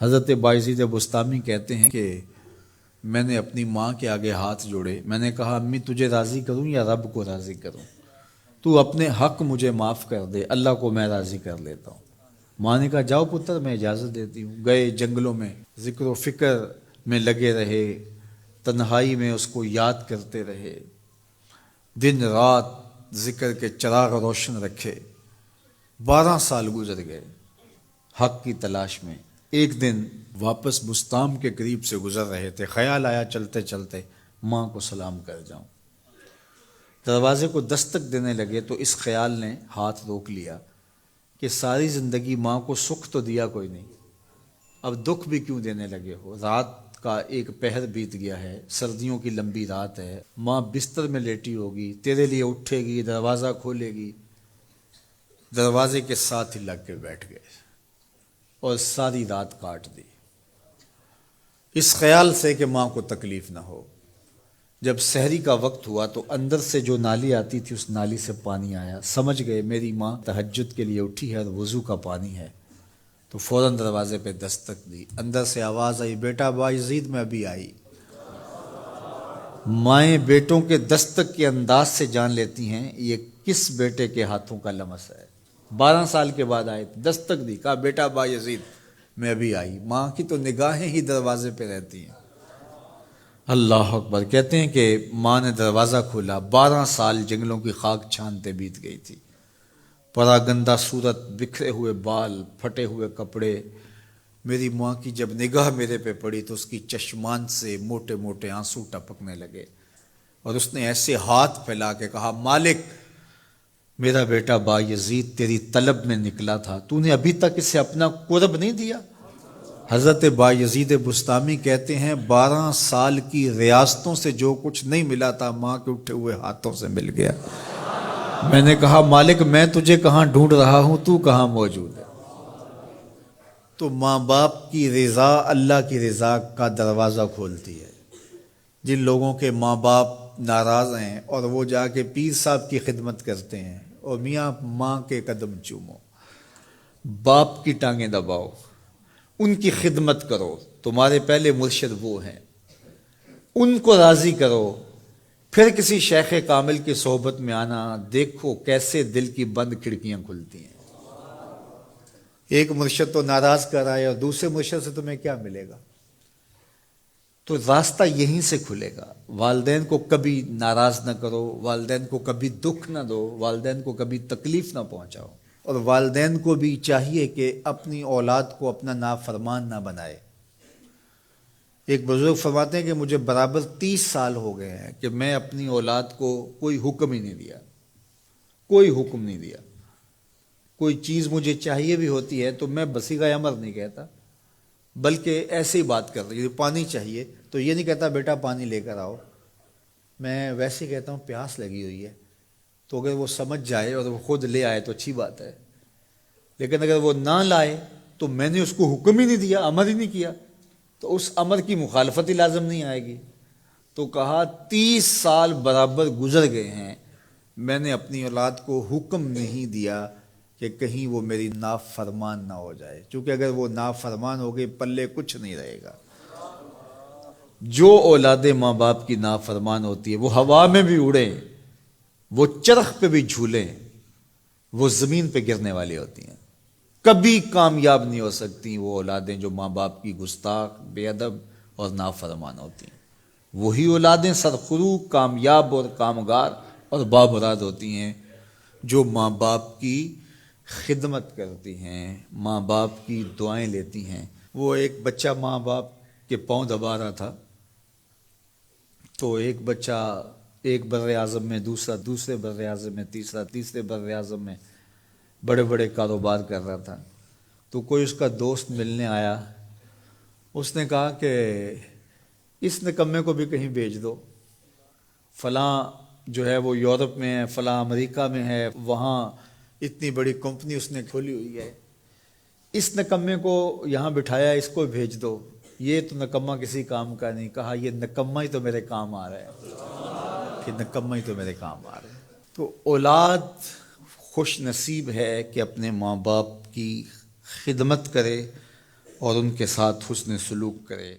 حضرت بایزید بستامی کہتے ہیں کہ میں نے اپنی ماں کے آگے ہاتھ جوڑے، میں نے کہا امی تجھے راضی کروں یا رب کو راضی کروں؟ تو اپنے حق مجھے معاف کر دے، اللہ کو میں راضی کر لیتا ہوں۔ ماں نے کہا جاؤ پتر میں اجازت دیتی ہوں۔ گئے جنگلوں میں ذکر و فکر میں لگے رہے، تنہائی میں اس کو یاد کرتے رہے، دن رات ذکر کے چراغ روشن رکھے۔ 12 سال گزر گئے حق کی تلاش میں۔ ایک دن واپس بستام کے قریب سے گزر رہے تھے، خیال آیا چلتے چلتے ماں کو سلام کر جاؤں۔ دروازے کو دستک دینے لگے تو اس خیال نے ہاتھ روک لیا کہ ساری زندگی ماں کو سکھ تو دیا کوئی نہیں، اب دکھ بھی کیوں دینے لگے ہو؟ رات کا ایک پہر بیت گیا ہے، سردیوں کی لمبی رات ہے، ماں بستر میں لیٹی ہوگی، تیرے لیے اٹھے گی، دروازہ کھولے گی۔ دروازے کے ساتھ ہی لگ کے بیٹھ گئے اور ساری رات کاٹ دی، اس خیال سے کہ ماں کو تکلیف نہ ہو۔ جب سحری کا وقت ہوا تو اندر سے جو نالی آتی تھی اس نالی سے پانی آیا، سمجھ گئے میری ماں تہجد کے لیے اٹھی ہے اور وضو کا پانی ہے، تو فوراً دروازے پہ دستک دی۔ اندر سے آواز آئی بیٹا بایزید میں ابھی آئی۔ مائیں بیٹوں کے دستک کے انداز سے جان لیتی ہیں یہ کس بیٹے کے ہاتھوں کا لمس ہے۔ 12 سال کے بعد آئے، دستک دی، کہا بیٹا بایزید میں ابھی آئی۔ ماں کی تو نگاہیں ہی دروازے پہ رہتی ہیں۔ اللہ اکبر۔ کہتے ہیں کہ ماں نے دروازہ کھولا، 12 سال جنگلوں کی خاک چھانتے بیت گئی تھی، پراگندہ صورت، بکھرے ہوئے بال، پھٹے ہوئے کپڑے۔ میری ماں کی جب نگاہ میرے پہ پڑی تو اس کی چشمان سے موٹے موٹے آنسو ٹپکنے لگے، اور اس نے ایسے ہاتھ پھیلا کے کہا مالک میرا بیٹا بایزید تیری طلب میں نکلا تھا، تو نے ابھی تک اسے اپنا قرب نہیں دیا۔ حضرت بایزید بستامی کہتے ہیں 12 سال کی ریاستوں سے جو کچھ نہیں ملا تھا ماں کے اٹھے ہوئے ہاتھوں سے مل گیا۔ میں نے کہا مالک میں تجھے کہاں ڈھونڈ رہا ہوں، تو کہاں موجود ہے؟ تو ماں باپ کی رضا اللہ کی رضا کا دروازہ کھولتی ہے۔ جن لوگوں کے ماں باپ ناراض ہیں اور وہ جا کے پیر صاحب کی خدمت کرتے ہیں، اور میاں ماں کے قدم چومو، باپ کی ٹانگیں دباؤ، ان کی خدمت کرو، تمہارے پہلے مرشد وہ ہیں، ان کو راضی کرو، پھر کسی شیخ کامل کی صحبت میں آنا، دیکھو کیسے دل کی بند کھڑکیاں کھلتی ہیں۔ ایک مرشد تو ناراض کر رہا ہے اور دوسرے مرشد سے تمہیں کیا ملے گا؟ تو راستہ یہیں سے کھلے گا۔ والدین کو کبھی ناراض نہ کرو، والدین کو کبھی دکھ نہ دو، والدین کو کبھی تکلیف نہ پہنچاؤ، اور والدین کو بھی چاہیے کہ اپنی اولاد کو اپنا نافرمان نہ بنائے۔ ایک بزرگ فرماتے ہیں کہ مجھے برابر 30 سال ہو گئے ہیں کہ میں اپنی اولاد کو کوئی حکم ہی نہیں دیا، کوئی حکم نہیں دیا۔ کوئی چیز مجھے چاہیے بھی ہوتی ہے تو میں بصیغہ امر نہیں کہتا، بلکہ ایسے ہی بات کر رہی ہے، پانی چاہیے تو یہ نہیں کہتا بیٹا پانی لے کر آؤ، میں ویسے ہی کہتا ہوں پیاس لگی ہوئی ہے، تو اگر وہ سمجھ جائے اور وہ خود لے آئے تو اچھی بات ہے، لیکن اگر وہ نہ لائے تو میں نے اس کو حکم ہی نہیں دیا، امر ہی نہیں کیا، تو اس امر کی مخالفت ہی لازم نہیں آئے گی۔ تو کہا 30 سال برابر گزر گئے ہیں، میں نے اپنی اولاد کو حکم نہیں دیا کہ کہیں وہ میری نافرمان نہ ہو جائے، چونکہ اگر وہ نافرمان ہو گئی پلے کچھ نہیں رہے گا۔ جو اولاد ماں باپ کی نافرمان ہوتی ہے وہ ہوا میں بھی اڑیں، وہ چرخ پہ بھی جھولیں، وہ زمین پہ گرنے والی ہوتی ہیں، کبھی کامیاب نہیں ہو سکتی وہ اولادیں جو ماں باپ کی گستاخ، بے ادب اور نافرمان ہوتی ہیں۔ وہی اولادیں سرخرو، کامیاب اور کامگار اور بامراد ہوتی ہیں جو ماں باپ کی خدمت کرتی ہیں، ماں باپ کی دعائیں لیتی ہیں۔ وہ ایک بچہ ماں باپ کے پاؤں دبا رہا تھا، تو ایک بچہ ایک بر اعظم میں، دوسرا دوسرے بر اعظم میں، تیسرا تیسرے بر اعظم میں بڑے بڑے کاروبار کر رہا تھا۔ تو کوئی اس کا دوست ملنے آیا، اس نے کہا کہ اس نکمے کو بھی کہیں بھیج دو، فلاں جو ہے وہ یورپ میں ہے، فلاں امریکہ میں ہے، وہاں اتنی بڑی کمپنی اس نے کھولی ہوئی ہے، اس نکمے کو یہاں بٹھایا، اس کو بھیج دو، یہ تو نکمہ کسی کام کا نہیں۔ کہا یہ نکمہ ہی تو میرے کام آ رہا ہے، کہ نکمہ ہی تو میرے کام آ رہا ہے۔ تو اولاد خوش نصیب ہے کہ اپنے ماں باپ کی خدمت کرے، اور ان کے ساتھ حسن سلوک کرے۔